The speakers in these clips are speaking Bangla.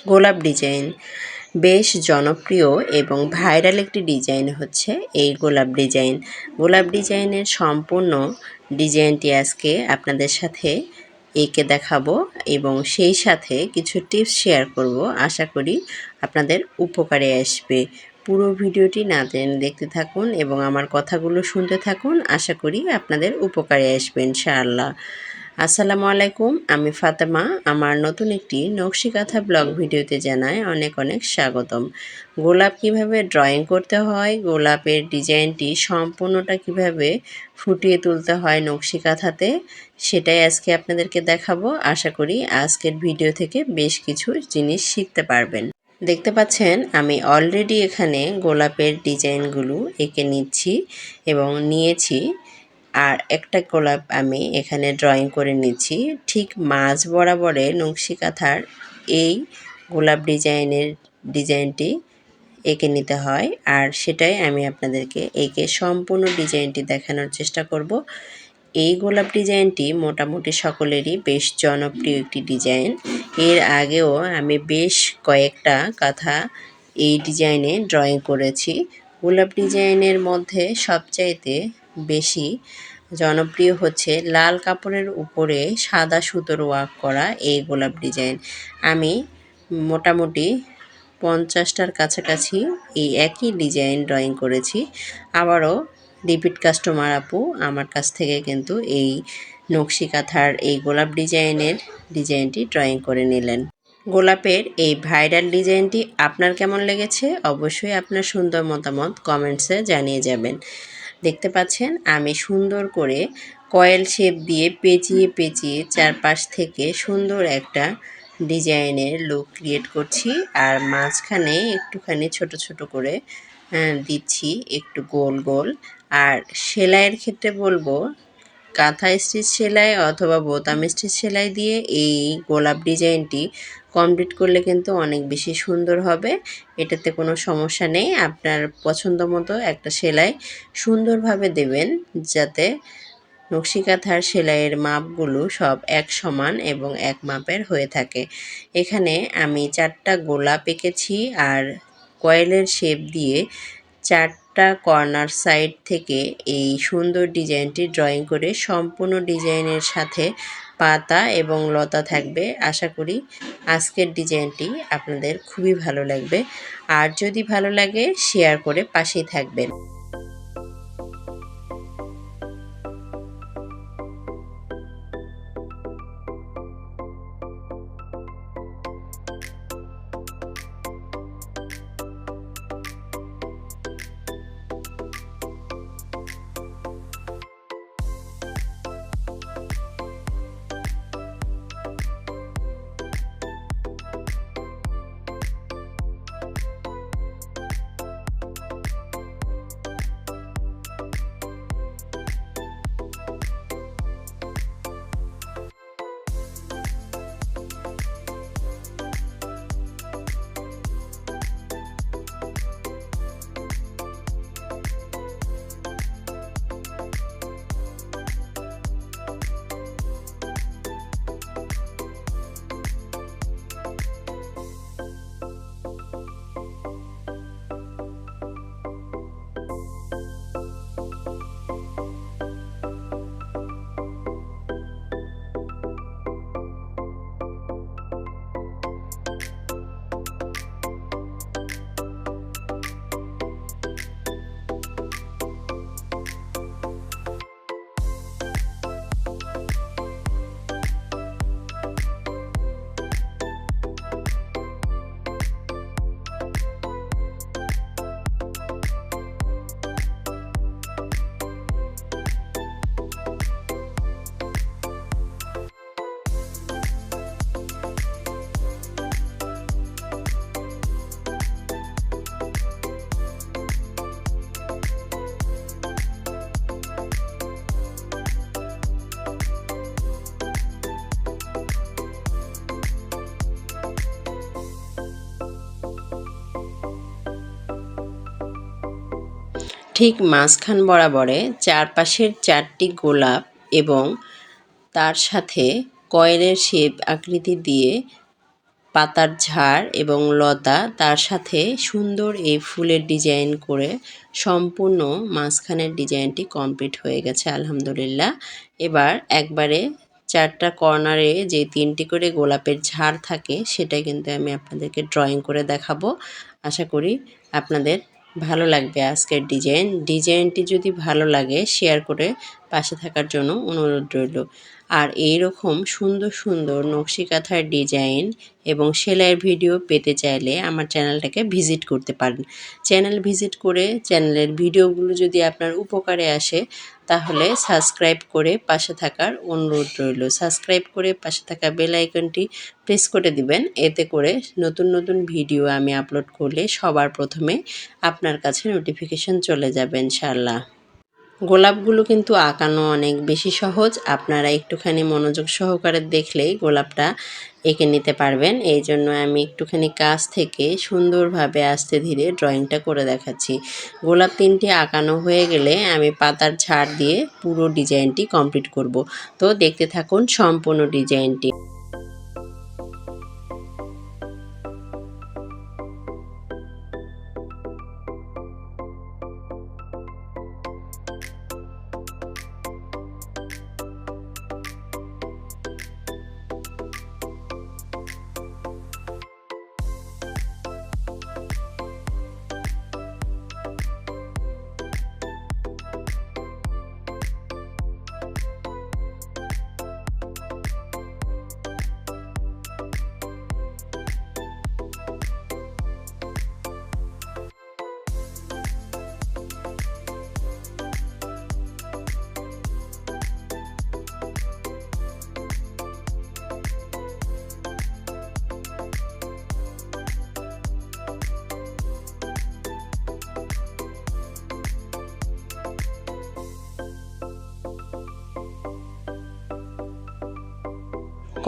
গোলাপ ডিজাইন বেশ জনপ্রিয় এবং ভাইরাল একটি ডিজাইন হচ্ছে এই গোলাপ ডিজাইন। গোলাপ ডিজাইনের সম্পূর্ণ ডিজাইনটি আজকে আপনাদের সাথে এঁকে দেখাবো এবং সেই সাথে কিছু টিপস শেয়ার করব। আশা করি আপনাদের উপকারে আসবে। পুরো ভিডিওটি না টেনে দেখতে থাকুন এবং আমার কথাগুলো শুনতে থাকুন। আশা করি আপনাদের উপকারে আসবে ইনশাআল্লাহ। আসসালামু আলাইকুম, আমি ফাতেমা। আমার নতুন একটি নকশি কাঁথা ব্লগ ভিডিওতে জানাই অনেক অনেক স্বাগতম। গোলাপ কিভাবে ড্রয়িং করতে হয়, গোলাপের ডিজাইনটি সম্পূর্ণটা কিভাবে ফুটিয়ে তুলতে হয় নকশি কাঁথাতে, সেটাই আজকে আপনাদেরকে দেখাবো। আশা করি আজকের ভিডিও থেকে বেশ কিছু জিনিস শিখতে পারবেন। দেখতে পাচ্ছেন আমি অলরেডি এখানে গোলাপের ডিজাইনগুলো এঁকে নিচ্ছি এবং নিয়েছি। আর একটা গোলাপ আমি এখানে ড্রয়িং করে নিচ্ছি। ঠিক মাঝ বরাবরে নকশি কাঁথার এই গোলাপ ডিজাইনটি এঁকে নিতে হয়, আর সেটাই আমি আপনাদেরকে এঁকে সম্পূর্ণ ডিজাইনটি দেখানোর চেষ্টা করব। এই গোলাপ ডিজাইনটি মোটামুটি সকলেরই বেশ জনপ্রিয় একটি ডিজাইন। এর আগেও আমি বেশ কয়েকটা কাঁথা এই ডিজাইনে ড্রয়িং করেছি। গোলাপ ডিজাইনের মধ্যে সবচাইতে বেশি জনপ্রিয় হচ্ছে লাল কাপড়ের উপরে সাদা সুতোর ওয়ার্ক করা এই গোলাপ ডিজাইন। আমি মোটামুটি 50টার কাছাকাছি এই একই ডিজাইন ড্রয়িং করেছি। আবারও রিপিট কাস্টমার আপু আমার কাছ থেকে কিন্তু এই নকশি কাঁথার এই গোলাপ ডিজাইনটি ড্রয়িং করে নিলেন। গোলাপের এই ভাইরাল ডিজাইনটি আপনার কেমন লেগেছে অবশ্যই আপনার সুন্দর মতামত কমেন্টসে জানিয়ে যাবেন। দেখতে পাচ্ছেন আমি সুন্দর করে কয়েল শেপ দিয়ে পেঁচিয়ে চারপাশ থেকে সুন্দর একটা ডিজাইনের লুক ক্রিয়েট করছি। আর মাঝখানে একটুখানি ছোট ছোট করে দিচ্ছি একটু গোল গোল। আর সেলাইয়ের ক্ষেত্রে বলবো কাঁথা স্টিচ সেলাই অথবা বোতাম স্টিচ সেলাই দিয়ে এই গোলাপ ডিজাইনটি কমপ্লিট করলে কিন্তু অনেক বেশি সুন্দর হবে। এটাতে কোনো সমস্যা নেই। আপনার পছন্দ মতো একটা সেলাই সুন্দরভাবে দেবেন যাতে নকশি কাঁথার সেলাইয়ের মাপগুলো সব এক সমান এবং এক মাপের হয়ে থাকে। এখানে আমি 4টা গোলাপ এঁকেছি আর কয়েলের শেপ দিয়ে 4টা কর্নার সাইড থেকে এই সুন্দর ডিজাইনটি ড্রয়িং করে সম্পূর্ণ ডিজাইনের সাথে পাতা এবং লতা থাকবে। আশা করি আজকের ডিজাইনটি আপনাদের খুবই ভালো লাগবে। আর যদি ভালো লাগে শেয়ার করে পাশেই থাকবেন। ঠিক মাঝখান বরাবরে চারপাশের 4টি গোলাপ এবং তার সাথে কয়েলের শেপ আকৃতি দিয়ে পাতার ঝাড় এবং লতা তার সাথে সুন্দর এই ফুলের ডিজাইন করে সম্পূর্ণ মাঝখানের ডিজাইনটি কমপ্লিট হয়ে গেছে আলহামদুলিল্লাহ। এবার একবারে 4টা কর্নারে যে 3টি করে গোলাপের ঝাড় থাকে সেটা কিন্তু আমি আপনাদেরকে ড্রয়িং করে দেখাবো। আশা করি আপনাদের ভালো লাগবে আজকের ডিজাইনটি যদি ভালো লাগে শেয়ার করে পাশে থাকার জন্য অনুরোধ রইল। আর এই রকম সুন্দর সুন্দর নকশি কাঁথার ডিজাইন এবং সেলাইয়ের ভিডিও পেতে চাইলে আমার চ্যানেলটাকে ভিজিট করতে পারেন। চ্যানেল ভিজিট করে চ্যানেলের ভিডিওগুলো যদি আপনার উপকারে আসে তাহলে সাবস্ক্রাইব করে পাশে থাকার অনুরোধ রইল। সাবস্ক্রাইব করে পাশে থাকা বেল আইকনটি প্রেস করে দিবেন, এতে করে নতুন নতুন ভিডিও আমি আপলোড করলে সবার প্রথমে আপনার কাছে নোটিফিকেশন চলে যাবে ইনশাআল্লাহ। গোলাপগুলো কিন্তু আঁকানো অনেক বেশি সহজ, আপনারা একটুখানি মনোযোগ সহকারে দেখলেই গোলাপটা এঁকে নিতে পারবেন। এই জন্য আমি একটুখানি কাছ থেকে সুন্দরভাবে আস্তে ধীরে ড্রয়িংটা করে দেখাচ্ছি। গোলাপ 3টি আঁকানো হয়ে গেলে আমি পাতার ঝাড় দিয়ে পুরো ডিজাইনটি কমপ্লিট করব। তো দেখতে থাকুন সম্পূর্ণ ডিজাইনটি।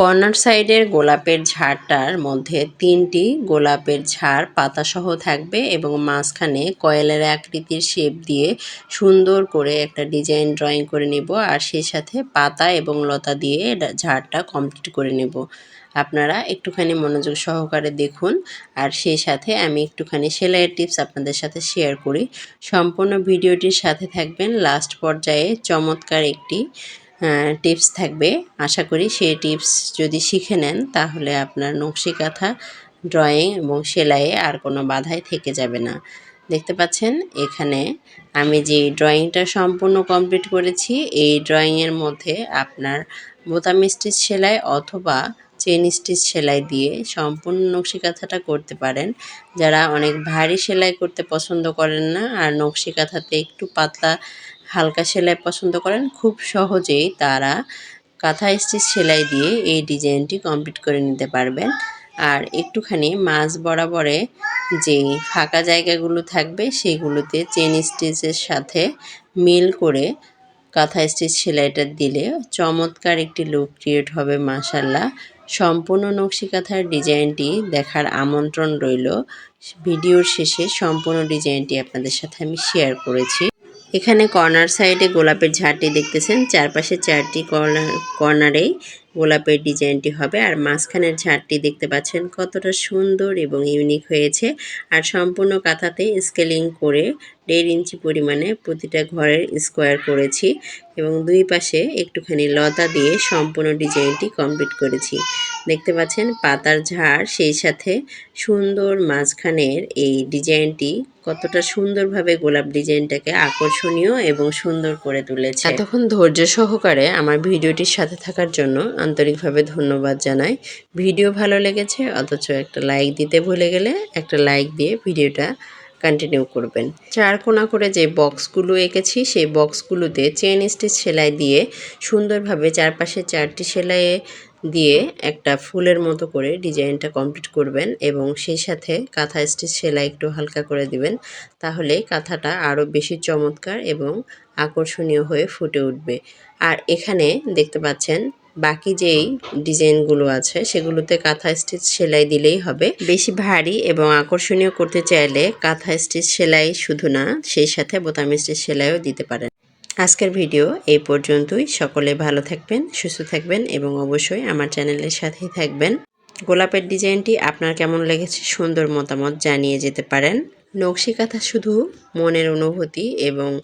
কর্নার সাইডের গোলাপের ঝাড়টার মধ্যে 3টি গোলাপের ঝাড় পাতাসহ থাকবে এবং মাঝখানে কয়েলের আকৃতির শেপ দিয়ে সুন্দর করে একটা ডিজাইন ড্রয়িং করে নেব, আর সেই সাথে পাতা এবং লতা দিয়ে ঝাড়টা কমপ্লিট করে নেব। আপনারা একটুখানি মনোযোগ সহকারে দেখুন, আর সেই সাথে আমি একটুখানি সেলাইয়ের টিপস আপনাদের সাথে শেয়ার করি। সম্পূর্ণ ভিডিওটির সাথে থাকবেন, লাস্ট পর্যায়ে চমৎকার একটি টিপস থাকবে। আশা করি সেই টিপস যদি শিখে নেন তাহলে আপনার নকশি কাঁথা ড্রয়িং এবং সেলাইয়ে আর কোনো বাধাই থেকে যাবে না। দেখতে পাচ্ছেন এখানে আমি যে ড্রয়িংটা সম্পূর্ণ কমপ্লিট করেছি, এই ড্রয়িংয়ের মধ্যে আপনার বোতাম স্টিচ সেলাই অথবা চেন স্টিচ সেলাই দিয়ে সম্পূর্ণ নকশি কাঁথাটা করতে পারেন। যারা অনেক ভারী সেলাই করতে পছন্দ করেন না আর নকশি কাঁথাতে একটু পাতলা হালকা সেলাই পছন্দ করেন, খুব সহজেই তারা কাঁথা স্টিচ সেলাই দিয়ে এই ডিজাইনটি কমপ্লিট করে নিতে পারবেন। আর একটুখানি মাঝ বরাবরে যে ফাঁকা জায়গাগুলো থাকবে সেগুলোতে চেন স্টিচের সাথে মিল করে কাঁথা স্টিচ সেলাইটা দিলে চমৎকার একটি লুক ক্রিয়েট হবে মাশাআল্লাহ। সম্পূর্ণ নকশি কাঁথার ডিজাইনটি দেখার আমন্ত্রণ রইল। ভিডিওর শেষে সম্পূর্ণ ডিজাইনটি আপনাদের সাথে আমি শেয়ার করেছি। এখানে কর্নার সাইডে গোলাপের ঝাড়টি দেখতেছেন, চারপাশে 4টি কর্নারেই গোলাপের ডিজাইনটি হবে, আর মাঝখানের ঝাড়টি দেখতে পাচ্ছেন কতটা সুন্দর এবং ইউনিক হয়েছে। আর সম্পূর্ণ কাঁথাতে স্কেলিং করে 1.5 ইঞ্চি পরিমাণে প্রতিটা ঘরের স্কোয়ার করেছি এবং দুই পাশে একটুখানি লতা দিয়ে সম্পূর্ণ ডিজাইনটি কমপ্লিট করেছি। দেখতে পাচ্ছেন পাতার ঝাড়, সেই সাথে সুন্দর মাঝখানের এই ডিজাইনটি কতটা সুন্দরভাবে গোলাপ ডিজাইনটাকে আকর্ষণীয় এবং সুন্দর করে তুলেছে। এতক্ষণ ধৈর্য সহকারে আমার ভিডিওটির সাথে থাকার জন্য আন্তরিকভাবে ধন্যবাদ জানাই। ভিডিও ভালো লেগেছে অথচ একটা লাইক দিতে ভুলে গেলে একটা লাইক দিয়ে ভিডিওটা কন্টিনিউ করবেন। 4 কোণা করে যে বক্সগুলো এঁকেছি সেই বক্সগুলোতে চেন স্টিচ সেলাই দিয়ে সুন্দরভাবে চারপাশে 4টি সেলাইয়ে দিয়ে একটা ফুলের মতো করে ডিজাইনটা কমপ্লিট করবেন এবং সেই সাথে কাঁথা স্টিচ সেলাই একটু হালকা করে দিবেন, তাহলে কাঁথাটা আরও বেশি চমৎকার এবং আকর্ষণীয় হয়ে ফুটে উঠবে। আর এখানে দেখতে পাচ্ছেন বাকি যেই ডিজাইনগুলো আছে সেগুলোতে কাঁথা স্টিচ সেলাই দিলেই হবে। বেশি ভারী এবং আকর্ষণীয় করতে চাইলে কাঁথা স্টিচ সেলাই শুধু না, সেই সাথে বোতাম স্টিচ সেলাইও দিতে পারেন। আজকের ভিডিও এই পর্যন্তই। সকলে ভালো থাকবেন, সুস্থ থাকবেন এবং অবশ্যই আমার চ্যানেলের সাথেই থাকবেন। গোলাপের ডিজাইনটি আপনার কেমন লেগেছে সুন্দর মতামত জানিয়ে যেতে পারেন। নকশি কাঁথা শুধু মনের অনুভূতি এবং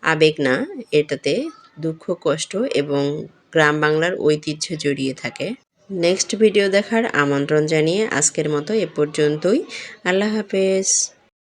আবেগ না, এটাতে দুঃখ কষ্ট এবং গ্রাম বাংলার ঐতিহ্য জড়িয়ে থাকে। নেক্সট ভিডিও দেখার আমন্ত্রণ জানিয়ে আজকের মতো এ পর্যন্তই। আল্লাহ হাফেজ।